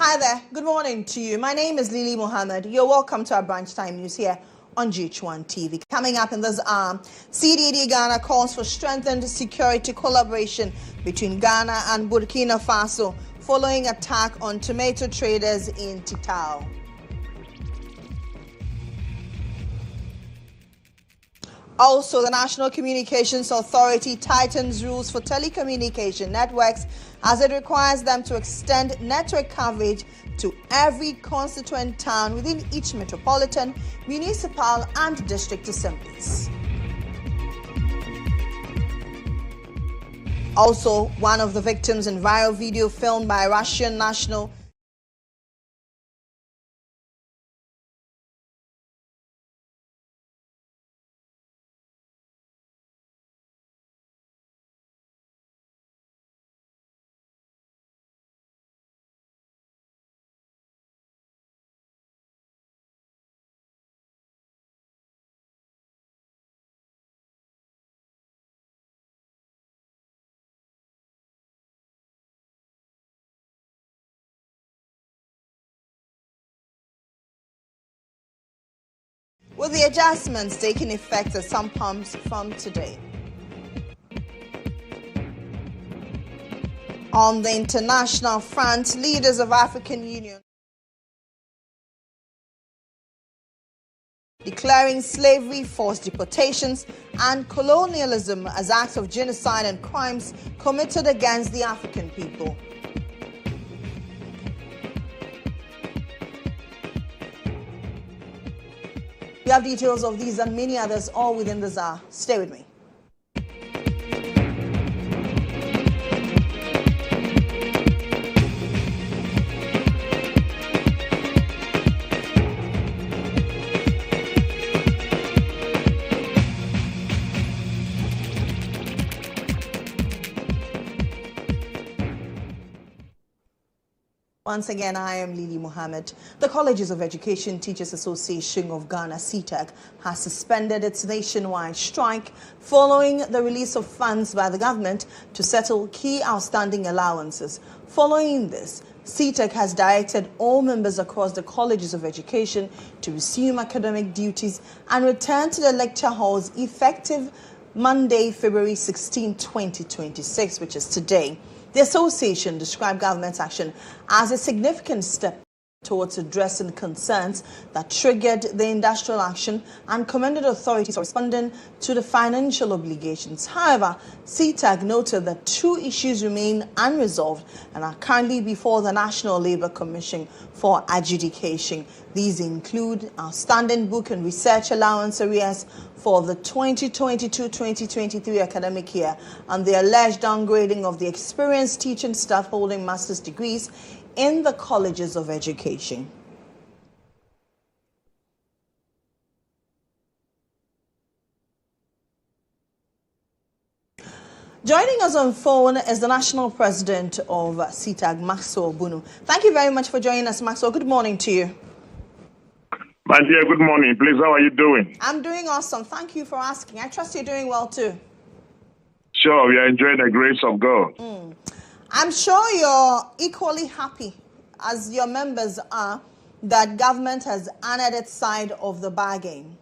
Hi there, good morning to you. My name is Mohammed. You're welcome to our Branch Time News here on GHOne TV. Coming up in this arm, CDD Ghana calls for strengthened security collaboration between Ghana and Burkina Faso following attack on tomato traders in Titao. Also, the National Communications Authority tightens rules for telecommunication networks as it requires them to extend network coverage to every constituent town within each metropolitan, municipal and district assemblies. Also, one of the victims in viral video filmed by a Russian national with the adjustments taking effect at some pumps from today. On the international front, leaders of African Union declaring slavery, forced deportations, and colonialism as acts of genocide and crimes committed against the African people. We have details of these and many others all within this hour. Stay with me. Once again, I am Mohammed. The Colleges of Education Teachers Association of Ghana, CTAG, has suspended its nationwide strike following the release of funds by the government to settle key outstanding allowances. Following this, CTAG has directed all members across the Colleges of Education to resume academic duties and return to the lecture halls effective Monday, February 16, 2026, which is today. The association described government's action as a significant step towards addressing concerns that triggered the industrial action and commended authorities for responding to the financial obligations. However, CTAG noted that two issues remain unresolved and are currently before the National Labour Commission for adjudication. These include outstanding book and research allowance arrears for the 2022-2023 academic year and the alleged downgrading of the experienced teaching staff holding master's degrees in the colleges of education. Joining us on phone is the national president of CTAG, Maxwell Bunu. Thank you very much for joining us, Maxwell. Good morning to you. My dear, good morning. Please, how are you doing? I'm doing awesome. Thank you for asking. I trust you're doing well too. Sure, we are enjoying the grace of God. I'm sure you're equally happy, as your members are, that government has honored its side of the bargain.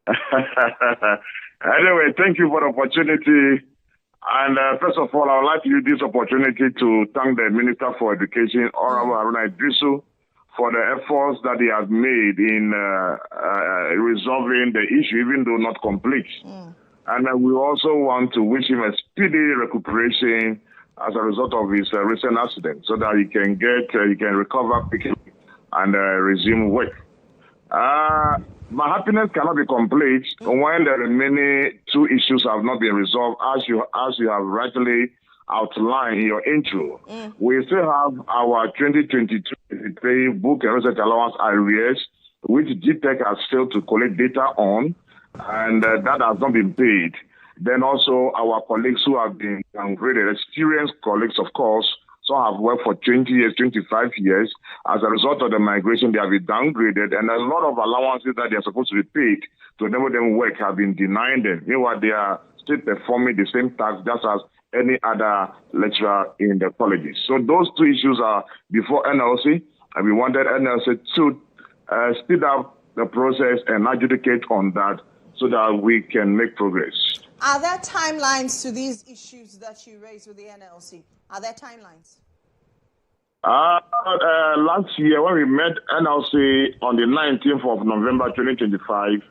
Anyway, thank you for the opportunity. And first of all, I would like to use this opportunity to thank the Minister for Education, Honorable Haruna Idrisu, for the efforts that he has made in resolving the issue, even though not complete. And we also want to wish him a speedy recuperation as a result of his recent accident, so that he can recover quickly and resume work. My happiness cannot be complete when the remaining two issues have not been resolved, as you have rightly outlined in your intro. We still have our 2022-2023 book and research allowance arrears, which GTEC has failed to collect data on, and that has not been paid. Then also our colleagues who have been downgraded, experienced colleagues, of course, some have worked for 20 years, 25 years. As a result of the migration, they have been downgraded, and a lot of allowances that they are supposed to be paid to enable them work have been denied them. Meanwhile, they are still performing the same task just as any other lecturer in the colleges. So those two issues are before NLC, and we wanted NLC to speed up the process and adjudicate on that so that we can make progress. Are there timelines to these issues that you raised with the NLC? Are there timelines? Last year, when we met NLC on the 19th of November 2025,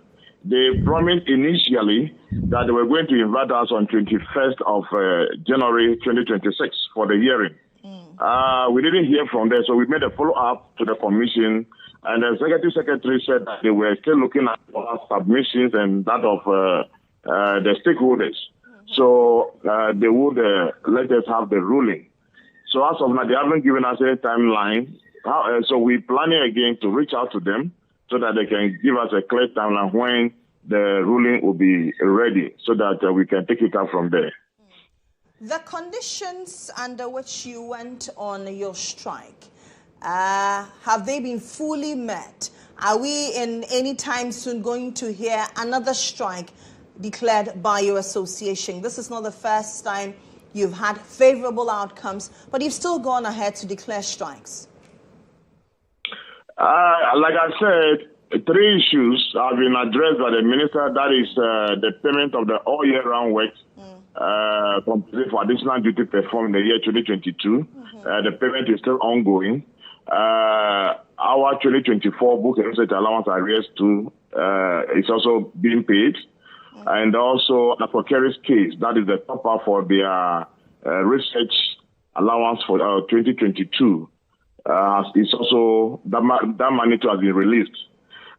they promised initially that they were going to invite us on 21st of January 2026 for the hearing. We didn't hear from them, so we made a follow-up to the commission, and the executive secretary said that they were still looking at our submissions and that of the stakeholders. So they would let us have the ruling. So as of now, they haven't given us any timeline. So we're planning again to reach out to them so that they can give us a clear timeline when the ruling will be ready so that we can take it up from there. The conditions under which you went on your strike, have they been fully met? Are we in any time soon going to hear another strike declared by your association? This is not the first time you've had favorable outcomes, but you've still gone ahead to declare strikes. Like I said, 3 issues have been addressed by the minister. That is the payment of the all-year-round work compensation for additional duty performed in the year 2022. The payment is still ongoing. Our 2024 book and research allowance arrears too is also being paid. And also the precarious case, that is the top-up for their research allowance for 2022. It's also, that money too has been released.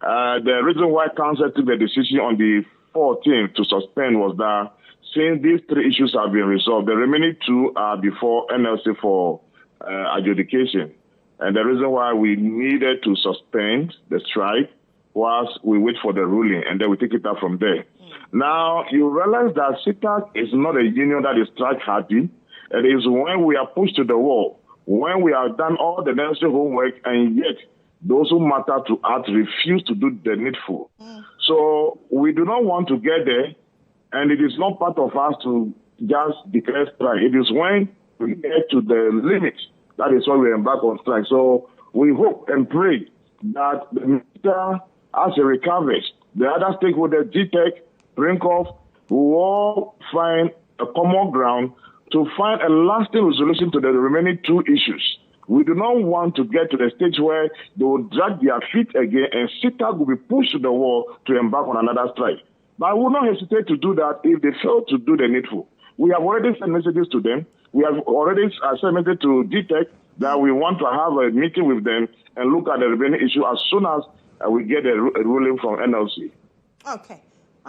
The reason why Council took the decision on the 14th to suspend was that since these 3 issues have been resolved, the remaining 2 are before NLC for adjudication. And the reason why we needed to suspend the strike was we wait for the ruling and then we take it up from there. Now, you realize that CITAC is not a union that is strike happy. It is when we are pushed to the wall, when we have done all the necessary homework, and yet those who matter to us refuse to do the needful. So we do not want to get there, and it is not part of us to just declare strike. It is when we get to the limit, that is why we embark on strike. So we hope and pray that the minister, as he recovers, the other stakeholders, GTEC, Brinkhoff, will all find a common ground to find a lasting resolution to the remaining 2 issues. We do not want to get to the stage where they will drag their feet again and CITAC will be pushed to the wall to embark on another strike. But I will not hesitate to do that if they fail to do the needful. We have already sent messages to them. We have already sent messages to GTEC that we want to have a meeting with them and look at the remaining issue as soon as we get a ruling from NLC. Okay.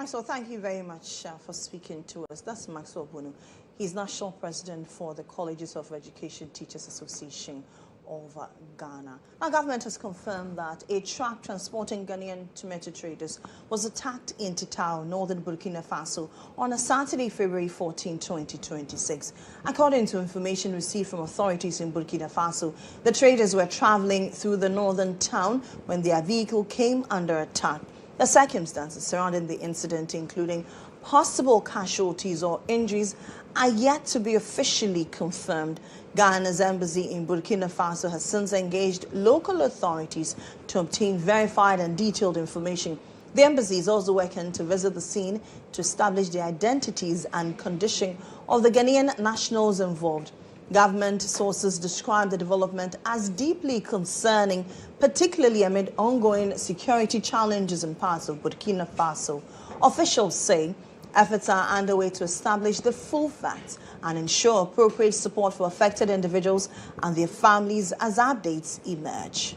So thank you very much for speaking to us. That's Maxwell Bunu. He's National President for the Colleges of Education Teachers Association of Ghana. Our government has confirmed that a truck transporting Ghanaian tomato traders was attacked in Titao, northern Burkina Faso, on a Saturday, February 14, 2026. According to information received from authorities in Burkina Faso, the traders were traveling through the northern town when their vehicle came under attack. The circumstances surrounding the incident, including possible casualties or injuries, are yet to be officially confirmed. Ghana's embassy in Burkina Faso has since engaged local authorities to obtain verified and detailed information. The embassy is also working to visit the scene to establish the identities and condition of the Ghanaian nationals involved. Government sources describe the development as deeply concerning, particularly amid ongoing security challenges in parts of Burkina Faso. Officials say efforts are underway to establish the full facts and ensure appropriate support for affected individuals and their families as updates emerge.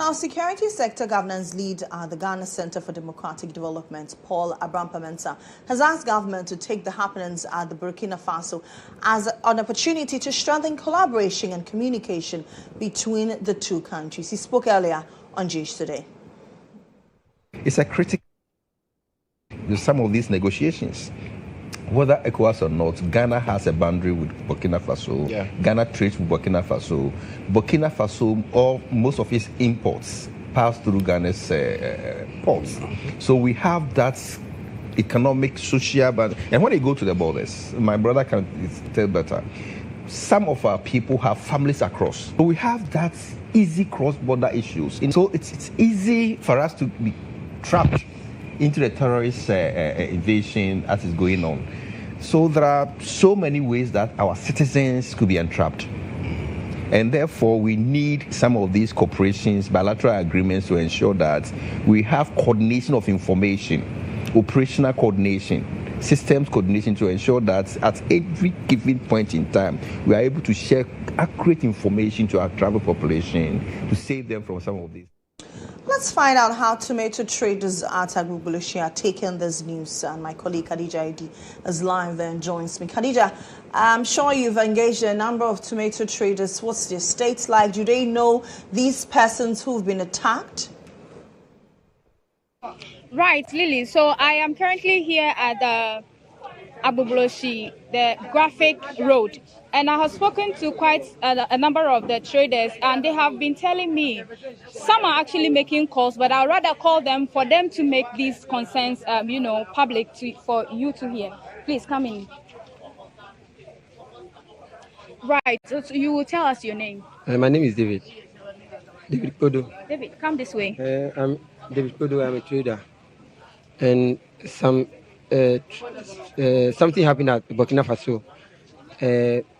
Now, security sector governance lead at the Ghana Center for Democratic Development, Paul Abrampamensa, has asked government to take the happenings at the Burkina Faso as an opportunity to strengthen collaboration and communication between the 2 countries. He spoke earlier on GH Today. It's a critical some of these negotiations. Whether ECOWAS or not, Ghana has a boundary with Burkina Faso. Yeah. Ghana trades with Burkina Faso. Burkina Faso, most of its imports pass through Ghana's ports. So we have that economic, social, and when you go to the borders, my brother can tell better, some of our people have families across. So we have that easy cross-border issues. And so it's easy for us to be trapped into the terrorist invasion as is going on. So there are so many ways that our citizens could be entrapped. And therefore, we need some of these cooperations, bilateral agreements to ensure that we have coordination of information, operational coordination, systems coordination to ensure that at every given point in time, we are able to share accurate information to our tribal population to save them from some of these. Let's find out how tomato traders at Agbogbloshie are taking this news. And my colleague Khadija Idi is live there and joins me. Khadija, I'm sure you've engaged a number of tomato traders. What's their state like? Do they know these persons who've been attacked? Right, Lily. So I am currently here at the Agbogbloshie, the Graphic Road. And I have spoken to quite a number of the traders, and they have been telling me some are actually making calls, but I'd rather call them for them to make these concerns, public for you to hear. Please come in. Right. So you will tell us your name. My name is David. David Kodo. David, come this way. I'm David Kodo. I'm a trader, and something happened at Burkina Faso.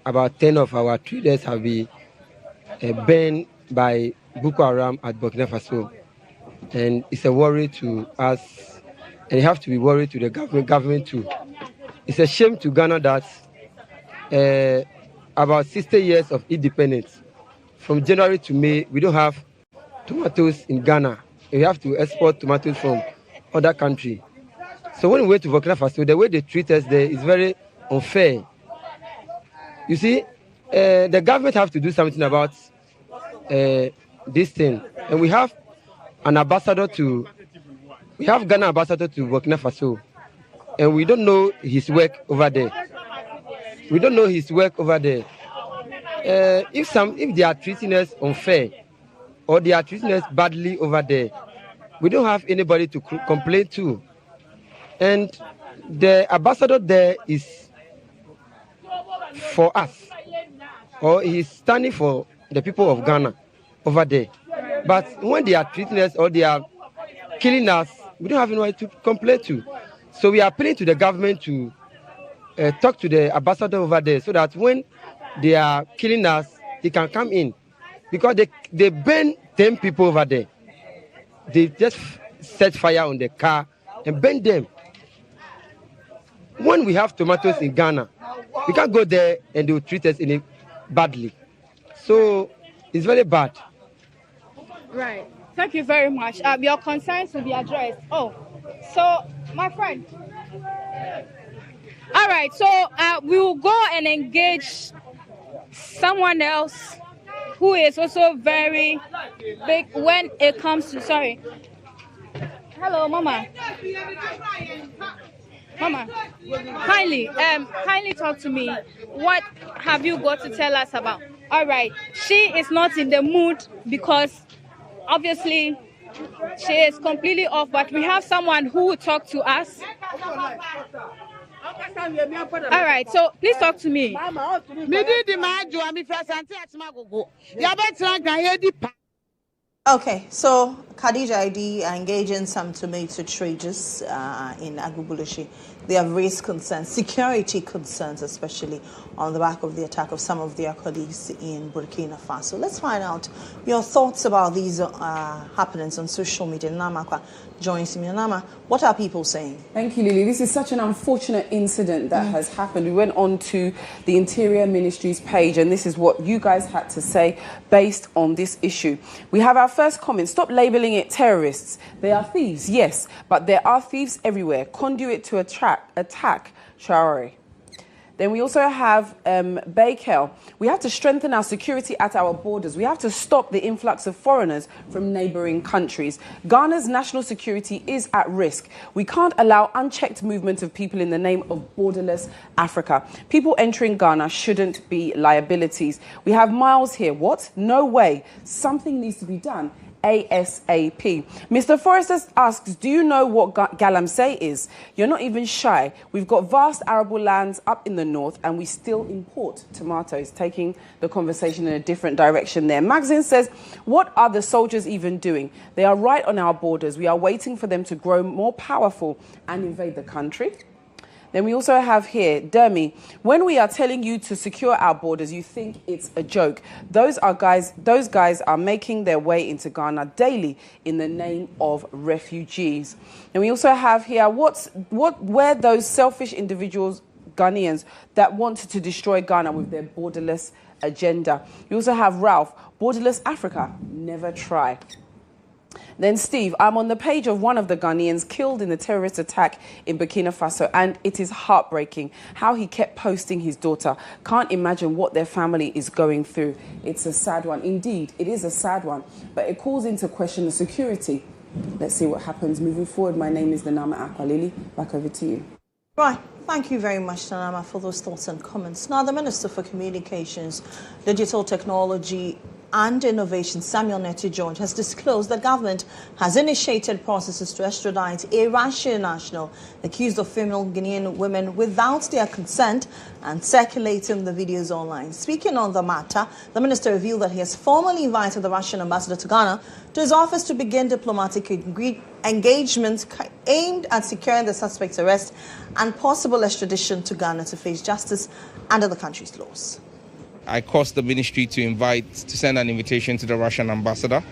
About 10 of our traders have been banned by Boko Haram at Burkina Faso. And it's a worry to us, and it has to be worried to the government too. It's a shame to Ghana that about 60 years of independence, from January to May, we don't have tomatoes in Ghana. We have to export tomatoes from other countries. So when we went to Burkina Faso, the way they treat us there is very unfair. You see, the government have to do something about this thing. And we have Ghana ambassador to Burkina Faso. And we don't know his work over there. If they are treating us unfair or they are treating us badly over there, we don't have anybody to complain to. And the ambassador there is for us, or he's standing for the people of Ghana over there. But when they are treating us or they are killing us, we don't have anyone to complain to. So we are appealing to the government to talk to the ambassador over there so that when they are killing us, they can come in. Because they burn 10 people over there. They just set fire on the car and burn them. When we have tomatoes in Ghana, we can't go there and they will treat us badly. So it's very bad. Right. Thank you very much. Your concerns will be addressed. Oh, so my friend. All right. So we will go and engage someone else who is also very big when it comes to. Sorry. Hello, Mama. Mama, kindly talk to me. What have you got to tell us about? All right, she is not in the mood because obviously she is completely off, but we have someone who will talk to us. All right, so please talk to me. Okay, so Khadija Idi are engaging some tomato traders in Agbogbloshie. They have raised concerns, security concerns, especially on the back of the attack of some of their colleagues in Burkina Faso. Let's find out your thoughts about these happenings on social media. Nama joins me. Nama, what are people saying? Thank you, Lily. This is such an unfortunate incident that has happened. We went on to the Interior Ministry's page, and this is what you guys had to say based on this issue. We have our first comment. Stop labelling it terrorists. They are thieves, yes, but there are thieves everywhere. Conduit to attack Traore. Then we also have Bakel. We have to strengthen our security at our borders. We have to stop the influx of foreigners from neighbouring countries. Ghana's national security is at risk. We can't allow unchecked movement of people in the name of borderless Africa. People entering Ghana shouldn't be liabilities. We have Miles here. What? No way. Something needs to be done. ASAP. Mr. Forrester asks, do you know what galamsey is? You're not even shy. We've got vast arable lands up in the north and we still import tomatoes, taking the conversation in a different direction there. Maxine says, what are the soldiers even doing? They are right on our borders. We are waiting for them to grow more powerful and invade the country. Then we also have here, Dermy, when we are telling you to secure our borders, you think it's a joke. Those guys are making their way into Ghana daily in the name of refugees. And we also have here, where those selfish individuals, Ghanaians, that want to destroy Ghana with their borderless agenda. You also have Ralph, borderless Africa, never try. Then, Steve, I'm on the page of one of the Ghanaians killed in the terrorist attack in Burkina Faso, and it is heartbreaking how he kept posting his daughter. Can't imagine what their family is going through. It's a sad one. Indeed, it is a sad one, but it calls into question the security. Let's see what happens moving forward. My name is Danama Akwalili. Back over to you. Right. Thank you very much, Danama, for those thoughts and comments. Now, the Minister for Communications, Digital Technology and Innovation, Samuel GHOne, has disclosed that government has initiated processes to extradite a Russian national accused of female Guinean women without their consent and circulating the videos online. Speaking on the matter, the minister revealed that he has formally invited the Russian ambassador to Ghana to his office to begin diplomatic engagements aimed at securing the suspect's arrest and possible extradition to Ghana to face justice under the country's laws. I caused the ministry to send an invitation to the Russian ambassador.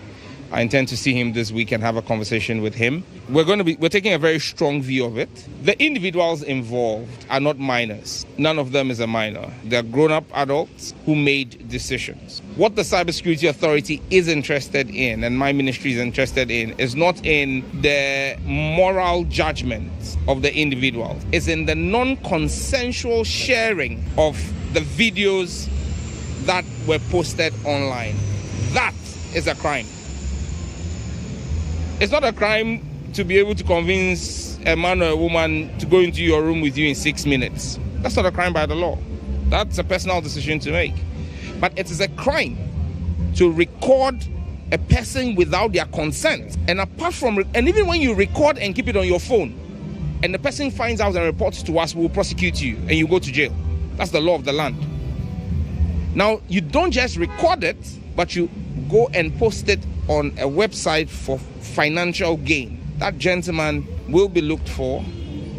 I intend to see him this week and have a conversation with him. We're taking a very strong view of it. The individuals involved are not minors. None of them is a minor. They're grown-up adults who made decisions. What the Cybersecurity Authority is interested in, and my ministry is interested in, is not in the moral judgment of the individuals. It's in the non-consensual sharing of the videos that were posted online. That is a crime. It's not a crime to be able to convince a man or a woman to go into your room with you in 6 minutes. That's not a crime by the law. That's a personal decision to make. But it is a crime to record a person without their consent. And even when you record and keep it on your phone, and the person finds out and reports to us, we'll prosecute you and you go to jail. That's the law of the land. Now, you don't just record it, but you go and post it on a website for financial gain. That gentleman will be looked for.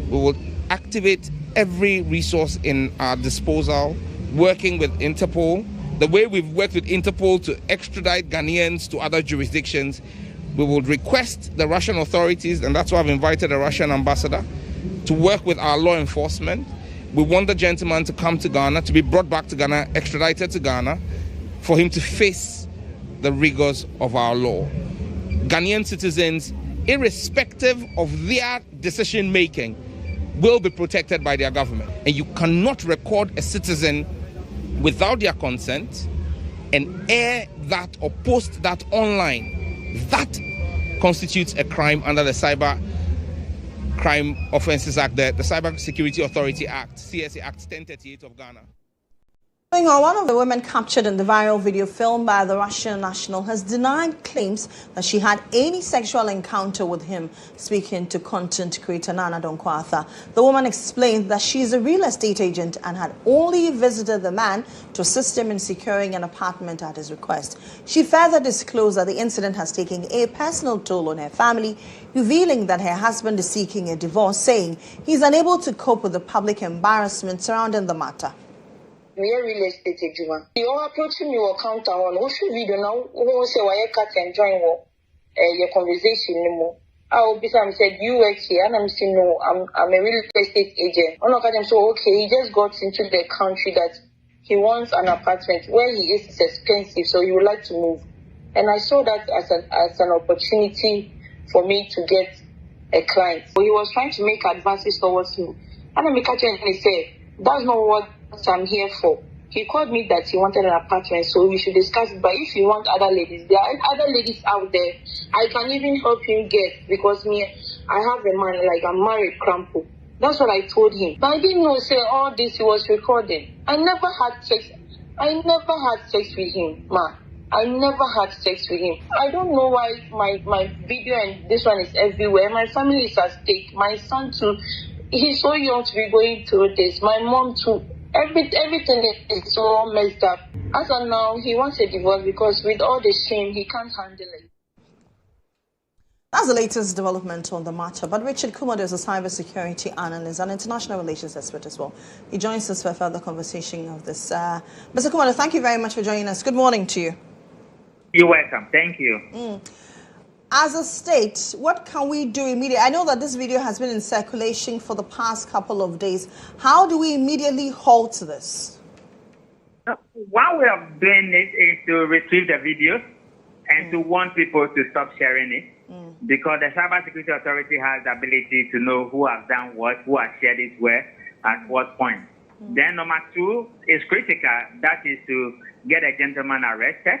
We will activate every resource in our disposal, working with Interpol. The way we've worked with Interpol to extradite Ghanaians to other jurisdictions, we will request the Russian authorities, and that's why I've invited the Russian ambassador, to work with our law enforcement. We want the gentleman to come to Ghana, to be brought back to Ghana, extradited to Ghana, for him to face the rigors of our law. Ghanaian citizens, irrespective of their decision-making, will be protected by their government. And you cannot record a citizen without their consent and air that or post that online. That constitutes a crime under the Cyber Crime Offences Act, the Cyber Security Authority Act, CSA Act 1038 of Ghana. One of the women captured in the viral video filmed by the Russian national has denied claims that she had any sexual encounter with him. Speaking to content creator Nana Donkwatha, the woman explained that she is a real estate agent and had only visited the man to assist him in securing an apartment at his request. She further disclosed that the incident has taken a personal toll on her family, revealing that her husband is seeking a divorce, saying he's unable to cope with the public embarrassment surrounding the matter. We are real estate agent. You are approaching your counter on what's your video now? Who say why you cut and join your conversation anymore? I will be some said you work here and I'm saying no, I'm a real estate agent. I'm not cutting so okay, he just got into the country that he wants an apartment where he is expensive, so he would like to move. And I saw that as an opportunity for me to get a client. So he was trying to make advances towards me. And I'm catching and he said, That's not what I'm here for. He called me that he wanted an apartment, so we should discuss it. But if you want other ladies, there are other ladies out there. I can even help him get, because I have a man, like I'm married, Crampo. That's what I told him. But I didn't know, say all this he was recording. I never had sex with him, ma. I never had sex with him. I don't know why my video and this one is everywhere. My family is at stake. My son too. He's so young to be going through this. My mom too. Everything is so messed up. As of now, he wants a divorce because with all the shame, he can't handle it. That's the latest development on the matter. But Richard Kumado is a cybersecurity analyst and international relations expert as well. He joins us for a further conversation of this. Mr. Kumado, thank you very much for joining us. Good morning to you. You're welcome. Thank you. As a state, what can we do immediately? I know that this video has been in circulation for the past couple of days. How do we immediately halt this? One way of doing it is to retrieve the video and to warn people to stop sharing it. Because the Cybersecurity Authority has the ability to know who has done what, who has shared it where, at what point. Then number two is critical. That is to get a gentleman arrested.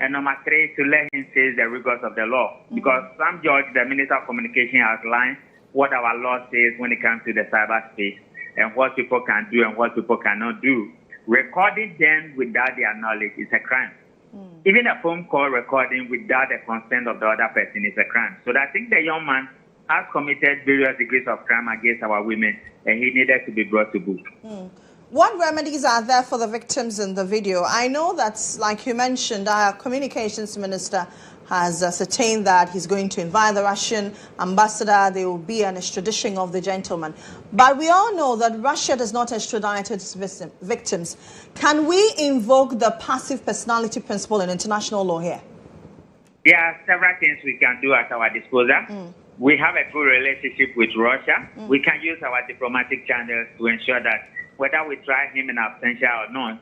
And number three, to let him face the rigors of the law. Because some judge, the Minister of Communication, outlined what our law says when it comes to the cyberspace and what people can do and what people cannot do. Recording them without their knowledge is a crime. Even a phone call recording without the consent of the other person is a crime. So I think the young man has committed various degrees of crime against our women, and he needed to be brought to book. What remedies are there for the victims in the video? I know that, like you mentioned, our communications minister has ascertained that he's going to invite the Russian ambassador. There will be an extradition of the gentleman. But we all know that Russia does not extradite its victims. Can we invoke the passive personality principle in international law here? There are several things we can do at our disposal. We have a good relationship with Russia. We can use our diplomatic channels to ensure that whether we try him in absentia or not,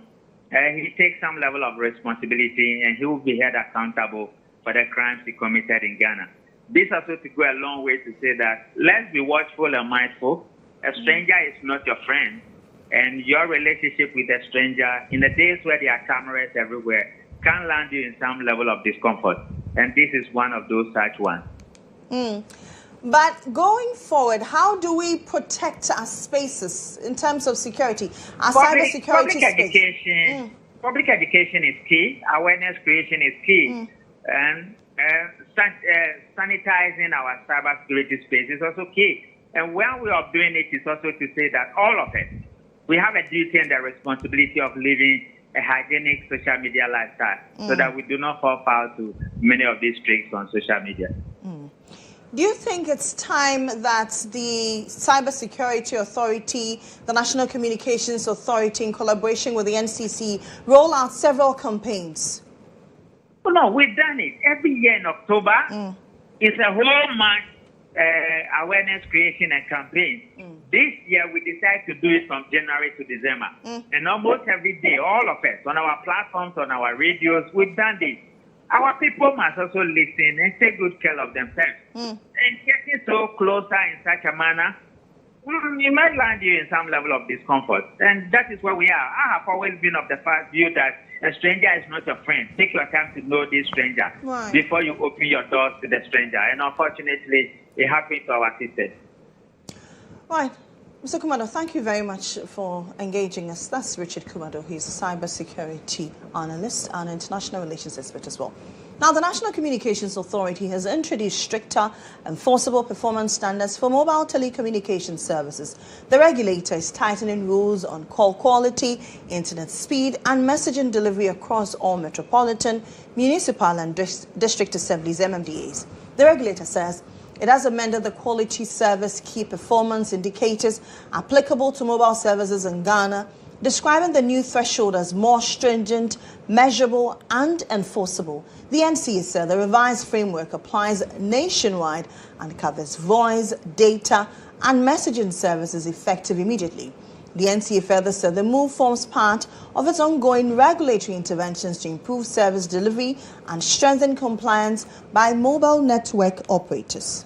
he takes some level of responsibility and he will be held accountable for the crimes he committed in Ghana. This also to go a long way to say that let's be watchful and mindful. A stranger is not your friend, and your relationship with a stranger in the days where there are cameras everywhere can land you in some level of discomfort. And this is one of those such ones. But going forward, how do we protect our spaces in terms of security, our cybersecurity space? Public education is key. Awareness creation is key. And sanitizing our cybersecurity space is also key. And one way of doing it is also to say that all of us, we have a duty and the responsibility of living a hygienic social media lifestyle so that we do not fall foul to many of these tricks on social media. Do you think it's time that the Cybersecurity Authority, the National Communications Authority, in collaboration with the NCC, roll out several campaigns? Well, no, we've done it. Every year in October, it's a whole month awareness creation and campaign. This year, we decided to do it from January to December. And almost every day, all of us, on our platforms, on our radios, we've done this. Our people must also listen and take good care of themselves. And getting so closer in such a manner, it might land you in some level of discomfort. And that is where we are. I have always been of the first view that a stranger is not your friend. Take your time to know this stranger before you open your doors to the stranger. And unfortunately, it happened to our sisters. Right. Mr. Kumado, thank you very much for engaging us. That's Richard Kumado. He's a cybersecurity analyst and international relations expert as well. Now, the National Communications Authority has introduced stricter enforceable performance standards for mobile telecommunication services. The regulator is tightening rules on call quality, internet speed, and messaging delivery across all metropolitan, municipal, and district assemblies, MMDAs. The regulator says it has amended the quality service key performance indicators applicable to mobile services in Ghana, describing the new threshold as more stringent, measurable, and enforceable. The NCA said the revised framework applies nationwide and covers voice, data, and messaging services effective immediately. The NCA further said the move forms part of its ongoing regulatory interventions to improve service delivery and strengthen compliance by mobile network operators.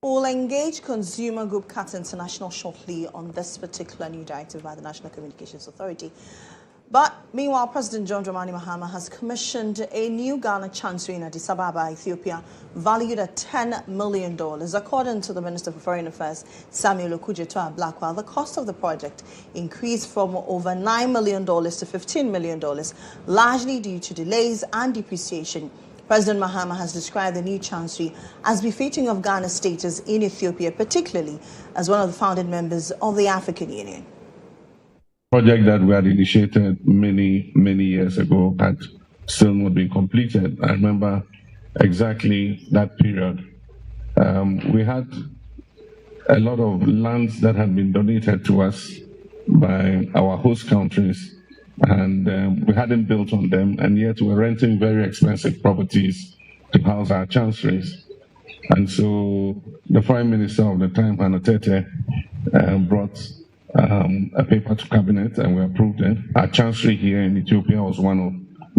We'll engage consumer group CAT International shortly on this particular new directive by the National Communications Authority. But meanwhile, President John Dramani Mahama has commissioned a new Ghana chancery in Addis Ababa, Ethiopia, valued at $10 million. According to the Minister for Foreign Affairs, Samuel Okudzeto-Ablakwa, the cost of the project increased from over $9 million to $15 million, largely due to delays and depreciation. President Mahama has described the new chancery as befitting of Ghana's status in Ethiopia, particularly as one of the founding members of the African Union. Project that we had initiated many years ago had still not been completed. I remember exactly that period. We had a lot of lands that had been donated to us by our host countries, and we hadn't built on them, and yet we were renting very expensive properties to house our chanceries. And so the Prime Minister of the time, Hannah Tete, brought a paper to cabinet, and we approved it. Our chancery here in Ethiopia was one of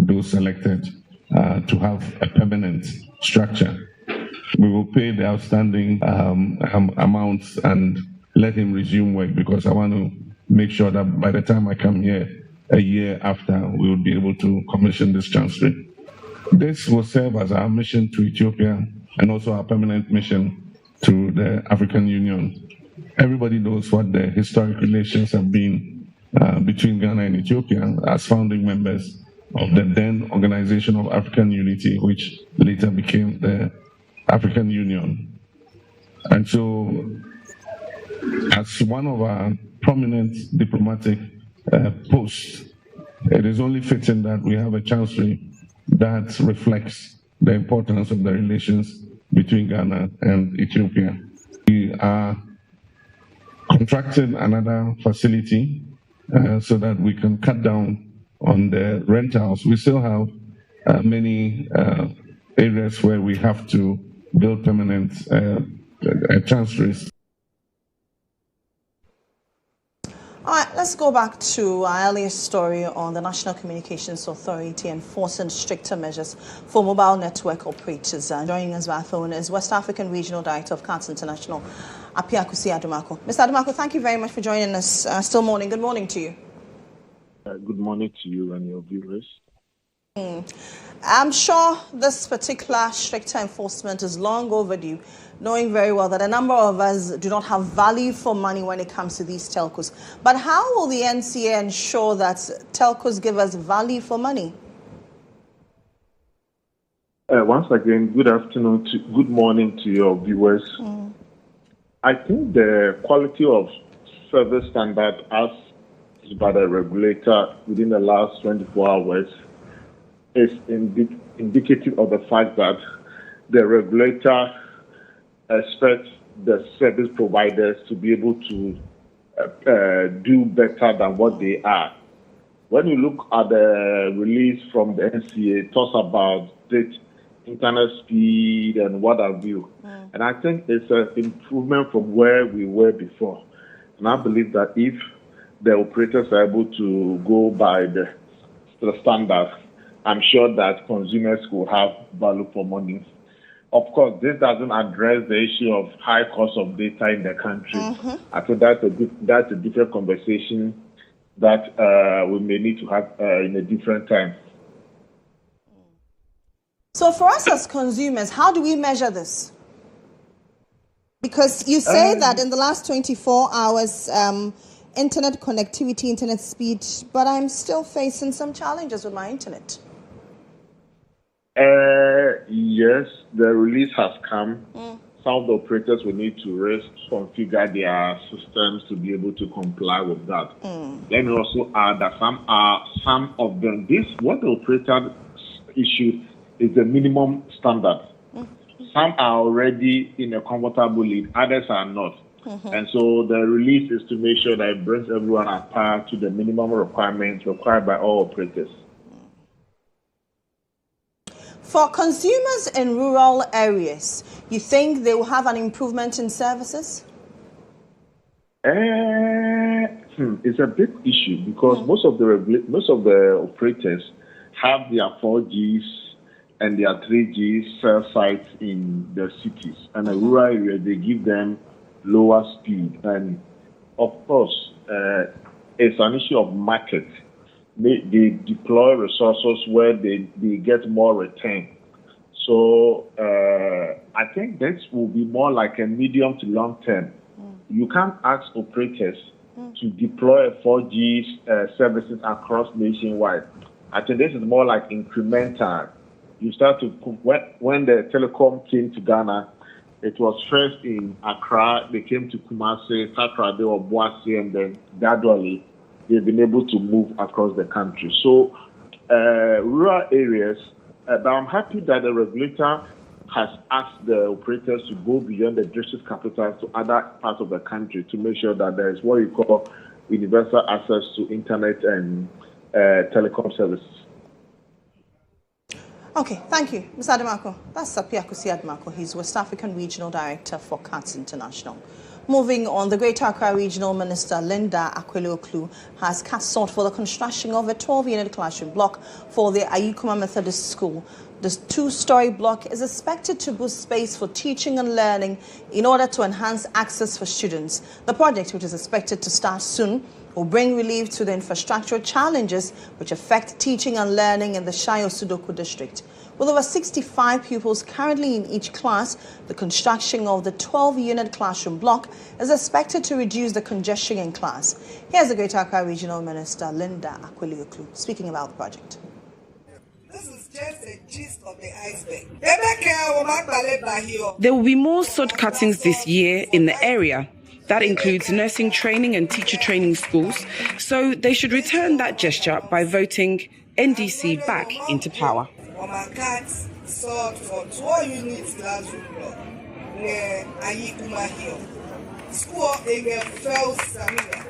those selected to have a permanent structure. We will pay the outstanding amounts and let him resume work, because I want to make sure that by the time I come here a year after, we will be able to commission this chancery. This will serve as our mission to Ethiopia and also our permanent mission to the African Union. Everybody knows what the historic relations have been between Ghana and Ethiopia as founding members of the then Organization of African Unity, which later became the African Union. And so, as one of our prominent diplomatic posts, it is only fitting that we have a chancery that reflects the importance of the relations between Ghana and Ethiopia. We are contracting another facility so that we can cut down on the rentals. We still have many areas where we have to build permanent chanceries. All right, let's go back to our earlier story on the National Communications Authority enforcing stricter measures for mobile network operators. Joining us by phone is West African Regional Director of CAT International, Apiakusi Adumako. Mr. Adumako, thank you very much for joining us. Still morning. Good morning to you. Good morning to you and your viewers. I'm sure this particular stricter enforcement is long overdue, knowing very well that a number of us do not have value for money when it comes to these telcos. But how will the NCA ensure that telcos give us value for money? Once again, good morning to your viewers. I think the quality of service standard as by the regulator within the last 24 hours is indicative of the fact that the regulator expects the service providers to be able to do better than what they are. When you look at the release from the NCA, it talks about internet speed and what have you. And I think it's an improvement from where we were before. And I believe that if the operators are able to go by the standard, I'm sure that consumers will have value for money. Of course, this doesn't address the issue of high cost of data in the country. I think that's a different conversation that we may need to have in a different time. So for us as consumers, how do we measure this? Because you say that in the last 24 hours, internet connectivity, internet speed, but I'm still facing some challenges with my internet. Yes, the release has come. Some of the operators will need to reconfigure their systems to be able to comply with that. Let me also add that some of them, what the operator issued is the minimum standard. Some are already in a comfortable lead, others are not. And so the release is to make sure that it brings everyone at par to the minimum requirements required by all operators. For consumers in rural areas, you think they will have an improvement in services? It's a big issue because most of the operators have their 4Gs and their 3G cell sites in the cities. And a rural area, they give them lower speed. And of course, it's an issue of market. They deploy resources where they get more return. So I think this will be more like a medium to long term. You can't ask operators to deploy 4G services across nationwide. I think this is more like incremental. You start to, when the telecom came to Ghana, it was first in Accra, they came to Kumasi, Takrade or Boise, and then gradually they've been able to move across the country. So rural areas, but I'm happy that the regulator has asked the operators to go beyond the district capitals to other parts of the country to make sure that there is what you call universal access to internet and telecom services. Okay, thank you, Mr. Ademako. That's Sapia Kusi Ademako. He's West African Regional Director for CATS International. Moving on, the Greater Accra Regional Minister Linda Akweli-Oklu has cast salt for the construction of a 12-unit classroom block for the Ayikuma Methodist School. This two-story block is expected to boost space for teaching and learning in order to enhance access for students. The project, which is expected to start soon, will bring relief to the infrastructural challenges which affect teaching and learning in the Shayo Sudoku district. With over 65 pupils currently in each class, the construction of the 12-unit classroom block is expected to reduce the congestion in class. Here's the Greater Accra Regional Minister Linda Akweli-Oklu speaking about the project. This is just a gist of the iceberg. There will be more sod cuttings this year in the area. That includes nursing training and teacher training schools, so they should return that gesture by voting NDC back into power. Sod for 12 units classroom block near Ayikuma Hill. School area fell Samira.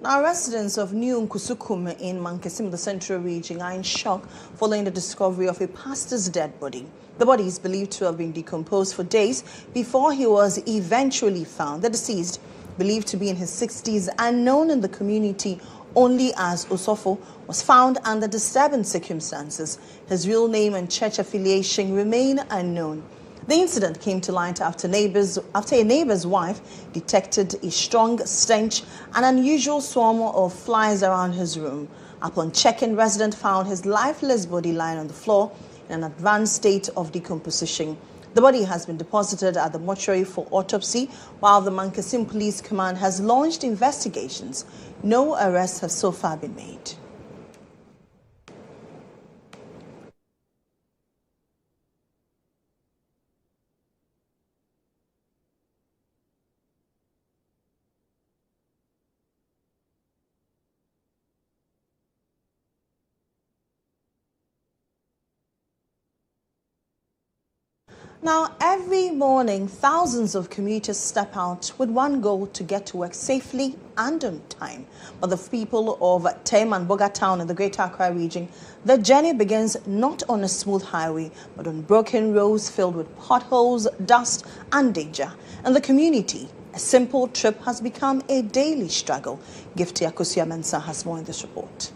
Now, residents of New Nkusukum in Mankesim, the Central Region, are in shock following the discovery of a pastor's dead body. The body is believed to have been decomposed for days before he was eventually found. The deceased, believed to be in his 60s and known in the community only as Osofo, was found under disturbing circumstances. His real name and church affiliation remain unknown. The incident came to light after a neighbor's wife detected a strong stench and unusual swarm of flies around his room. Upon checking, resident found his lifeless body lying on the floor in an advanced state of decomposition. The body has been deposited at the mortuary for autopsy, while the Mankesim Police Command has launched investigations. No arrests have so far been made. Now, every morning, thousands of commuters step out with one goal: to get to work safely and on time. But the people of Tem and Boga Town in the Greater Accra region, the journey begins not on a smooth highway, but on broken roads filled with potholes, dust, and danger. In the community, a simple trip has become a daily struggle. Gifty Akosia Mensa has more in this report.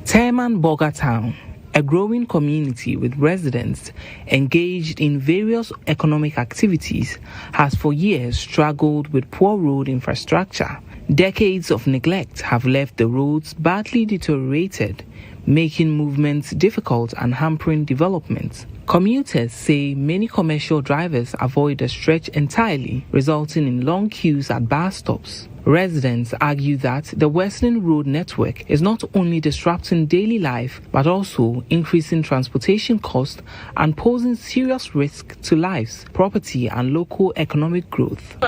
Tem and Boga Town, a growing community with residents engaged in various economic activities, has for years struggled with poor road infrastructure. Decades of neglect have left the roads badly deteriorated, making movements difficult and hampering development. Commuters say many commercial drivers avoid the stretch entirely, resulting in long queues at bus stops. Residents argue that the Western road network is not only disrupting daily life, but also increasing transportation costs and posing serious risk to lives, property, and local economic growth.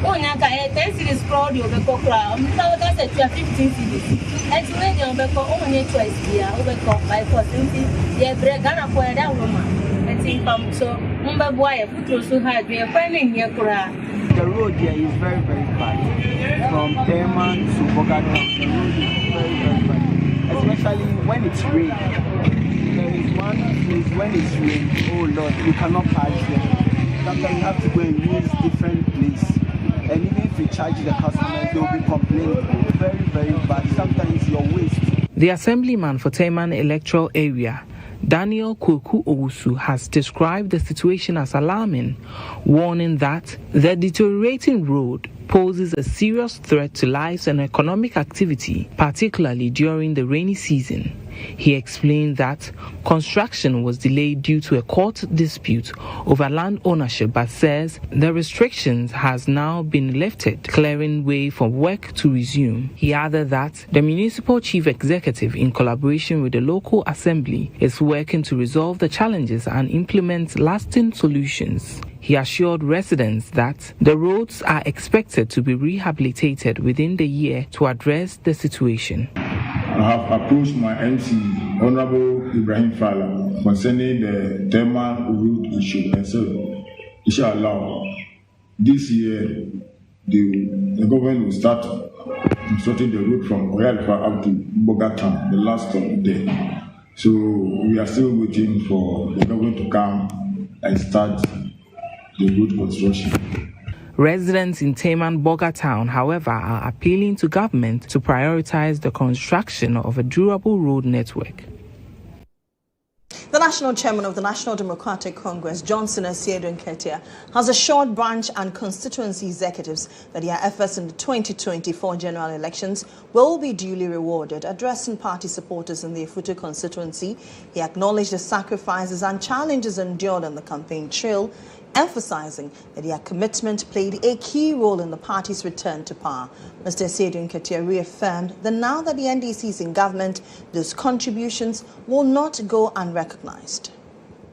Onyaka 10 cities crowd you be kokra. Umta ka say 15 cities. And when you be ko onye choice here, we be by force nti ye bre Ghana for that woman. I think so umbe boy put so hard we finding here kura. The road here is very, very bad. From Teman to Bogota, the road is very, very bad. Especially when it's rain. There is one place when it's rain, oh Lord, you cannot pass there. Sometimes you have to go and use different places. And even if you charge the customers, they will be complaining. Very, very bad. Sometimes you're waste. The assemblyman for Teman electoral area, Daniel Kweku Owusu, has described the situation as alarming, warning that the deteriorating road poses a serious threat to lives and economic activity, particularly during the rainy season. He explained that construction was delayed due to a court dispute over land ownership, but says the restrictions has now been lifted, clearing way for work to resume. He added that the municipal chief executive, in collaboration with the local assembly, is working to resolve the challenges and implement lasting solutions. He assured residents that the roads are expected to be rehabilitated within the year to address the situation. I have approached my MC, Honorable Ibrahim Fala, concerning the Teman route issue, and so inshallah, this year the government will start constructing the route from Oyalfa up to Bogota, the last stop there. So we are still waiting for the government to come and start the road construction. Residents in Teman Boga town, however, are appealing to government to prioritize the construction of a durable road network. The national chairman of the National Democratic Congress, Johnson Asiedu-Nketia, has assured branch and constituency executives that their efforts in the 2024 general elections will be duly rewarded. Addressing party supporters in the Ifutu constituency, he acknowledged the sacrifices and challenges endured on the campaign trail, emphasizing that their commitment played a key role in the party's return to power. Mr. Asiedu-Nketia reaffirmed that now that the NDC is in government, those contributions will not go unrecognized.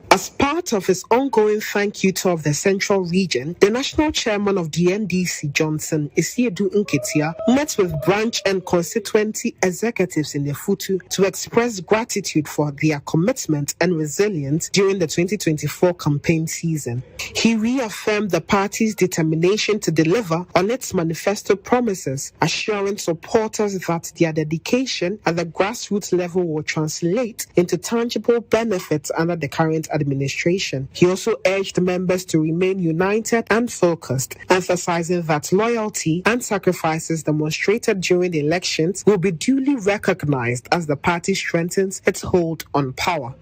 As part of his ongoing thank you tour of the Central Region, the national chairman of the NDC, Johnson Asiedu-Nketia, met with branch and constituency executives in the Ifutu to express gratitude for their commitment and resilience during the 2024 campaign season. He reaffirmed the party's determination to deliver on its manifesto promises, assuring supporters that their dedication at the grassroots level will translate into tangible benefits under the current administration. He also urged members to remain united and focused, emphasizing that loyalty and sacrifices demonstrated during the elections will be duly recognized as the party strengthens its hold on power.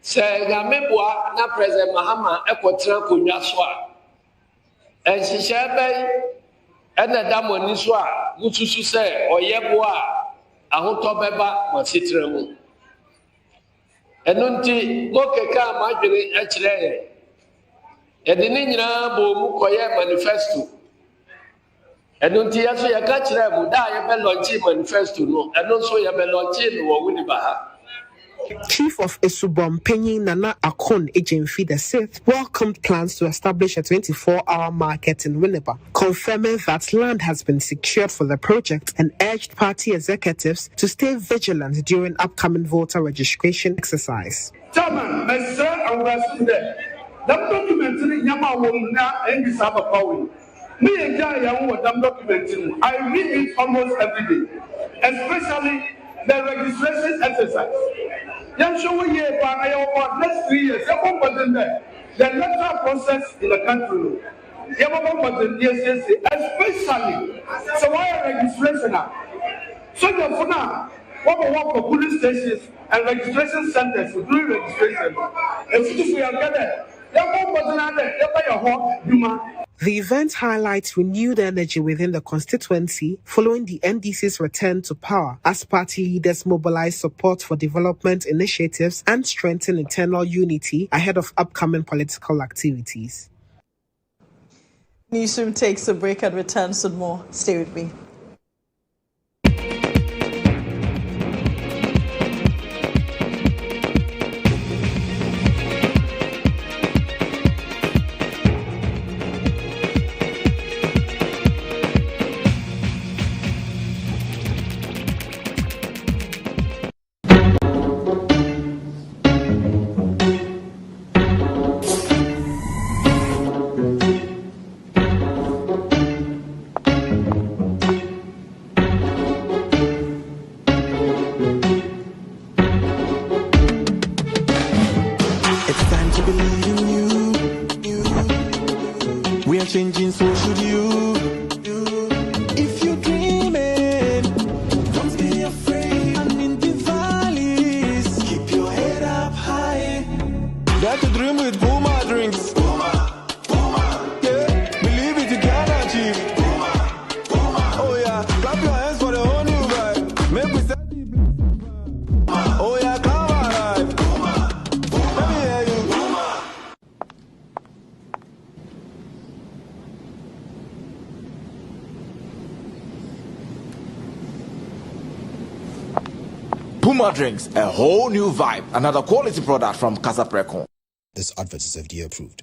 Say Gameboa na President Mohammed Equatra Kunyaswa. And she shall and the Damoniswa, Mutusu say, or Yeboa, Ahotobeba, Masitramu. And Nunti, Mokeka, Marjorie, Echre. And the Nina Bomukoya manifesto. And Nunti, as we are catching them, would die a launching manifesto, and also a launching or Winnibaha. Chief of Esubom Penyin Nana Akon Ejimfi VI welcomed plans to establish a 24-hour market in Winneba, confirming that land has been secured for the project and urged party executives to stay vigilant during upcoming voter registration exercise. Chairman, I read it almost every day, especially the registration exercise. Next 3 years, the electoral process in the country, especially so why registration now? So for now, what we work for police stations and registration centers to do registration. If we are gathered, the event highlights renewed energy within the constituency following the NDC's return to power as party leaders mobilize support for development initiatives and strengthen internal unity ahead of upcoming political activities. Newsroom takes a break and returns with more. Stay with me. Changing, so should you. If you're dreaming, don't be afraid. And in the valleys, keep your head up high. Dare to dream with Puma drinks. Puma, Puma. Yeah, believe it, you can achieve. Puma, Puma. Oh yeah, clap your hands for the whole new vibe. Make we set the Puma. Oh yeah, come alive. Puma, Puma. Let me hear you. Puma. Puma drinks, a whole new vibe. Another quality product from Casa Precon. This advert is FDA approved.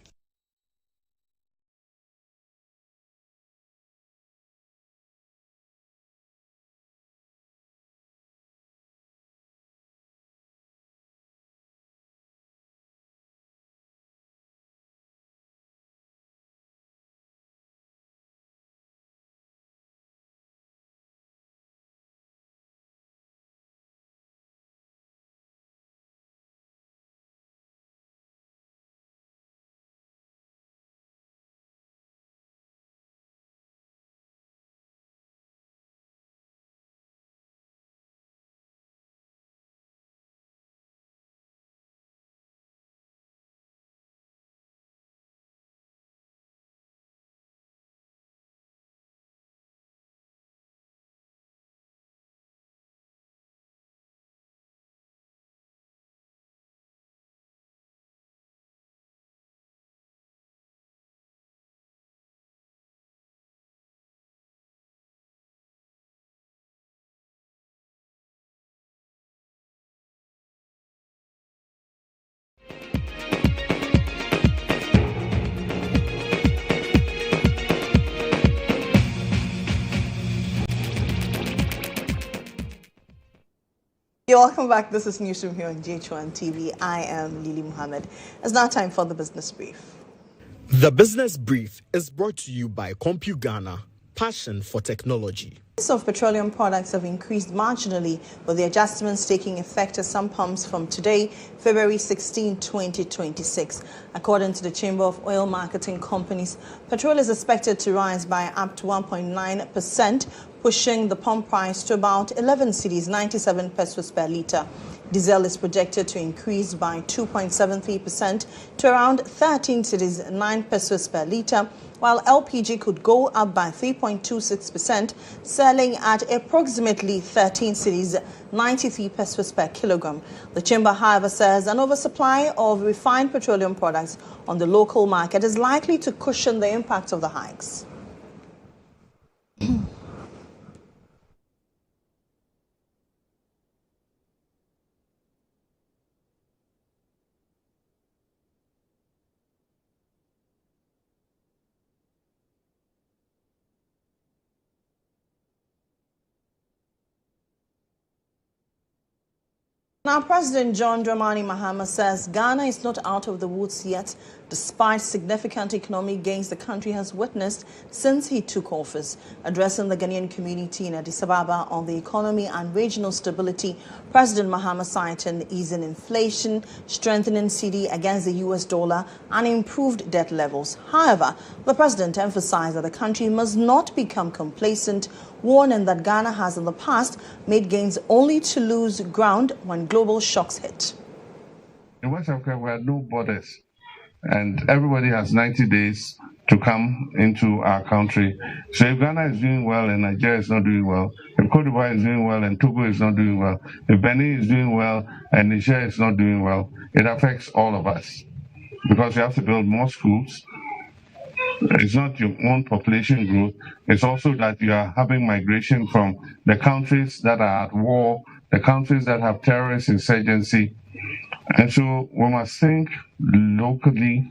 You're welcome back. This is Newsroom here on GHOne TV. I am Lily Mohammed. It's now time for the business brief. The business brief is brought to you by CompuGhana, passion for technology. Prices of petroleum products have increased marginally, with the adjustments taking effect at some pumps from today, February 16, 2026. According to the Chamber of Oil Marketing Companies, petrol is expected to rise by up to 1.9%, pushing the pump price to about 11 cedis, 97 pesos per litre. Diesel is projected to increase by 2.73% to around 13 cedis, 9 pesos per litre, while LPG could go up by 3.26%, selling at approximately 13 cedis, 93 pesos per kilogram. The chamber, however, says an oversupply of refined petroleum products on the local market is likely to cushion the impact of the hikes. Now, President John Dramani Mahama says Ghana is not out of the woods yet, despite significant economic gains the country has witnessed since he took office. Addressing the Ghanaian community in Addis Ababa on the economy and regional stability, President Mahama cited easing inflation, strengthening cedi against the US dollar, and improved debt levels. However, the president emphasized that the country must not become complacent, warning that Ghana has in the past made gains only to lose ground when global shocks hit. In West Africa, we have no borders, and everybody has 90 days to come into our country. So if Ghana is doing well and Nigeria is not doing well, if Cote d'Ivoire is doing well and Togo is not doing well, if Benin is doing well and Niger is not doing well, it affects all of us, because we have to build more schools, It's not your own population growth. It's also that you are having migration from the countries that are at war, the countries that have terrorist insurgency. And so we must think locally,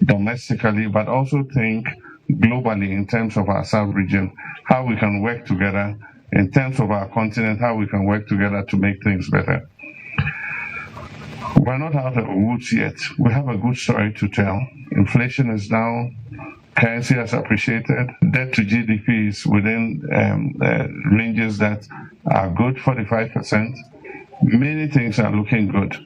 domestically, but also think globally in terms of our sub-region, how we can work together, in terms of our continent, how we can work together to make things better. We're not out of the woods yet. We have a good story to tell. Inflation is down, currency has appreciated, debt to GDP is within ranges that are good, 45%. Many things are looking good,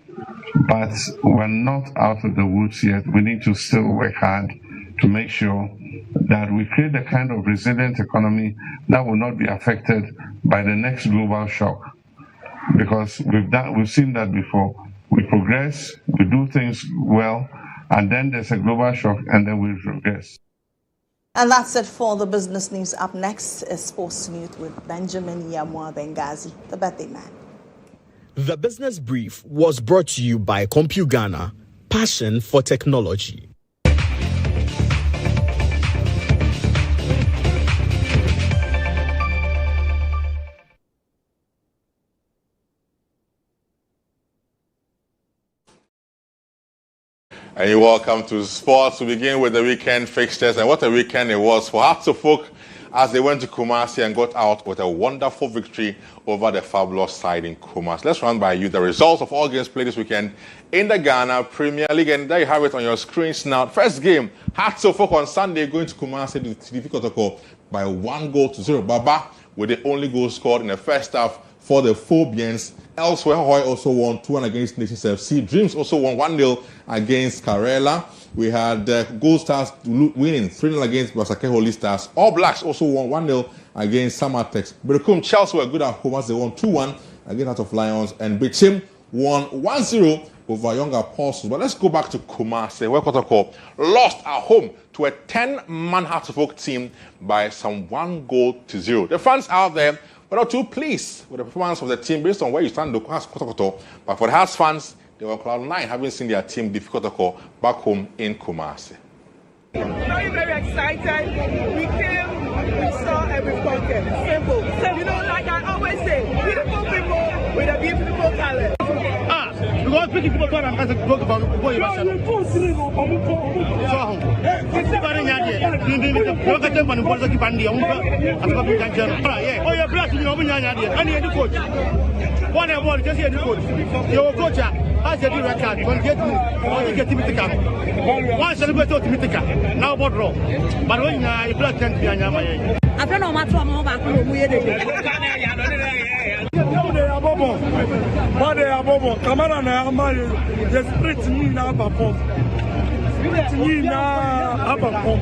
but we're not out of the woods yet. We need to still work hard to make sure that we create a kind of resilient economy that will not be affected by the next global shock. Because we've seen that before. We progress, we do things well, and then there's a global shock, and then we regress. And that's it for the business news. Up next is Sports News with Benjamin Yamwa Bengazi, the birthday man. The Business Brief was brought to you by CompuGhana, passion for technology. And you're welcome to sports. We begin with the weekend fixtures, and what a weekend it was for Hearts of Oak as they went to Kumasi and got out with a wonderful victory over the fabulous side in Kumasi. Let's run by you the results of all games played this weekend in the Ghana Premier League, and there you have it on your screens now. First game, Hearts of Oak on Sunday going to Kumasi to defeat Kotoko by 1-0. Baba with the only goal scored in the first half for the Phobians. Elsewhere, Hawaii also won 2-1 against Nations FC. Dreams also won 1-0 against Karela. We had Gold Stars winning 3-0 against Basake Holy Stars. All Blacks also won 1-0 against Samatex. Berekum Chelsea were good at home as they won 2-1 against Heart of Lions. And Bichim won 1-0 over Young Apostles. But let's go back to Kumasi, where Kotoko lost at home to a 10-man Hearts of Oak team by some 1-0. The fans out there were not too pleased with the performance of the team based on where you stand as Kotoko. But for the Hearts fans, they were cloud 9 having seen their team defeat Kotoko back home in Kumasi. Very, very excited. We came, we saw, and we conquered. Simple. You know, like I always say, beautiful people with a beautiful talent. Because people thought I'm going to go about what you one of all just here the coach. Your coach has a new record. Get me one celebrate to Mitika. Now what wrong? But when you black can be a I don't know much more about Kamara na amaye the spirit ni na abapom spirit ni na abapom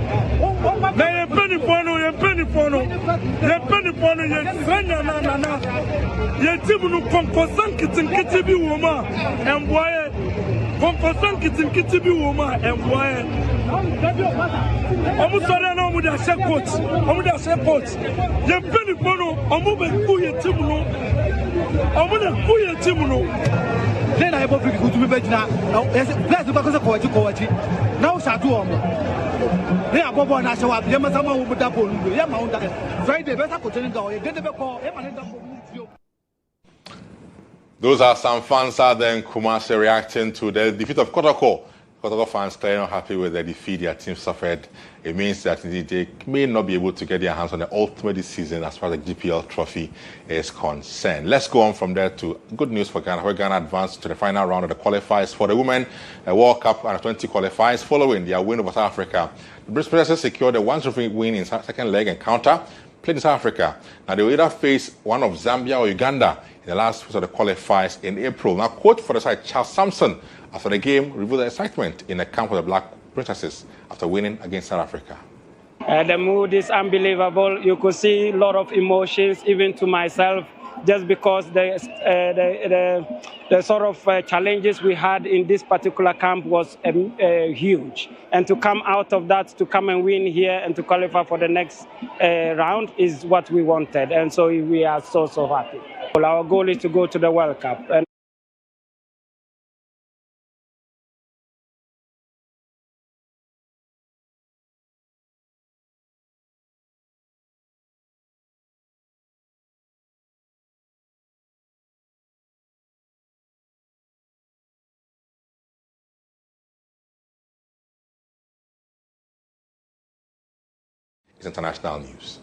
na ye penny pono ye sanya na ye timu no konkosan kitin bi wo ma emboye konkosan kitin bi wo ma emboye omu sore na omu da se coach ye penny pono omu be ku ye timu no omu na ku ye timu no then I bought good to be better now. Let's do because of quality. Now, Sadu. They are Bobo and I show up. Yamasama will put up on Yamount Friday. Better continue going. Get the call. Those are some fans out there in Kumasi reacting to the defeat of Kotoko. Kotoko fans clearly not happy with the defeat their team suffered. It means that they may not be able to get their hands on the ultimate this season as far as the GPL trophy is concerned. Let's go on from there to good news for Ghana, where Ghana advanced to the final round of the qualifiers for the Women World Cup Under-20 qualifiers following their win over South Africa. The British Princesses secured a 1-0 win in second leg encounter, played in South Africa. Now they will either face one of Zambia or Uganda in the last phase of the qualifiers in April. Now, coach for the side, Charles Sampson, after the game, revealed the excitement in the camp of the Black Princesses after winning against South Africa. The mood is unbelievable. You could see a lot of emotions, even to myself, just because the sort of challenges we had in this particular camp was huge. And to come out of that, to come and win here and to qualify for the next round is what we wanted. And so we are so happy. Our goal is to go to the World Cup. And is international news.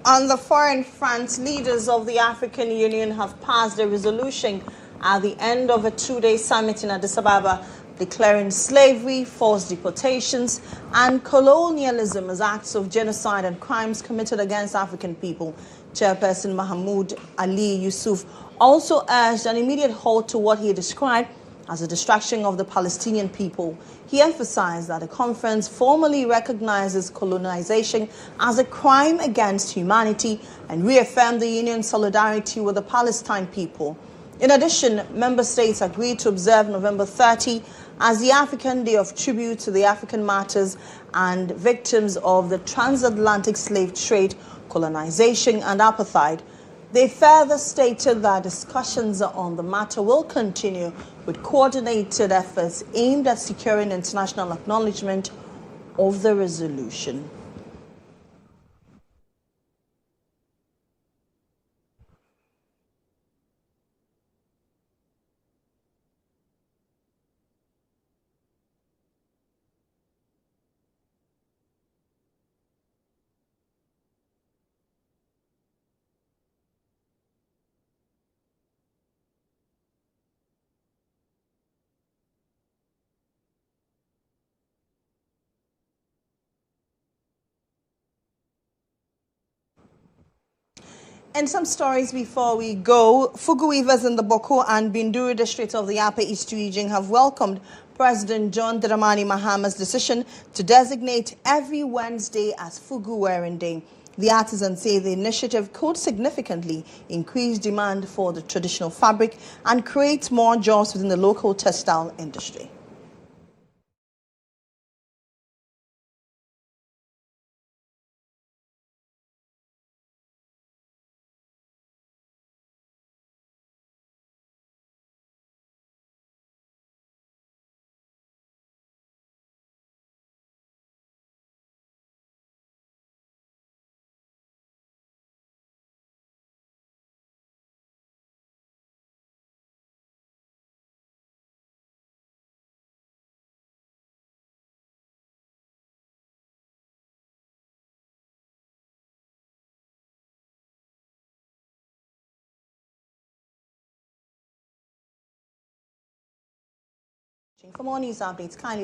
On the foreign front, leaders of the African Union have passed a resolution at the end of a two-day summit in Addis Ababa declaring slavery, forced deportations, and colonialism as acts of genocide and crimes committed against African people. Chairperson Mahmoud Ali Yusuf also urged an immediate halt to what he described as a destruction of the Palestinian people. He emphasized that the conference formally recognizes colonization as a crime against humanity and reaffirmed the union's solidarity with the Palestine people. In addition, member states agreed to observe November 30 as the African Day of Tribute to the African martyrs and victims of the transatlantic slave trade, colonization, and apartheid. They further stated that discussions on the matter will continue with coordinated efforts aimed at securing international acknowledgement of the resolution. And some stories before we go. Fugu weavers in the Boko and Binduri district of the Upper East region have welcomed President John Dramani Mahama's decision to designate every Wednesday as Fugu wearing day. The artisans say the initiative could significantly increase demand for the traditional fabric and create more jobs within the local textile industry. For more news updates, kindly